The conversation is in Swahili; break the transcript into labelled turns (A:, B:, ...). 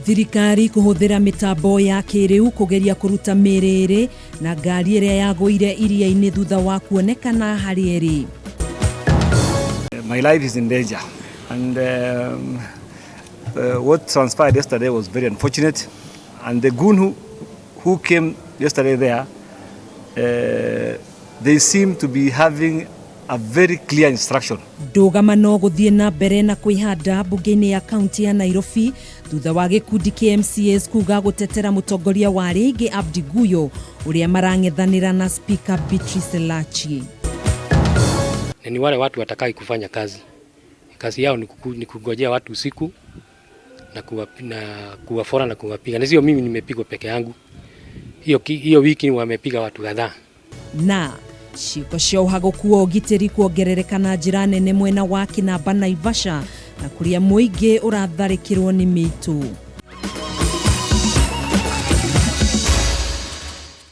A: Thirikari kuhuthira mitambo ya kiriu kugeria kuruta miriri na ngari iria yaguire iria-ini thutha wa kuonekana hari eri.
B: My life is in danger, and what transpired yesterday was very unfortunate, and the goon who came yesterday there, they seem to be having a very clear instruction.
A: Ndugamano guthie na mbere na kwihanda bunge-ini ya kaunti ya Nairobi thutha wa gikundi KMCAs kuga gutetera mutongoria wa ringi Abdi Guyo uria marang'ethanira na Speaker Beatrice Lachi.
C: Ni wale watu watakai kufanya kazi. Kazi yao ni kungojea watu usiku na kuwafora na kuwapiga. Na sio mimi nimepigwa peke yangu. Hiyo wiki wamepiga watu kadhaa.
A: Na ciiko cia uhaguku wa ugitiri kuongerereka na njira nene mwena wa Kinamba na Naivasha na kuria muingi uratharikirwo ni mitu.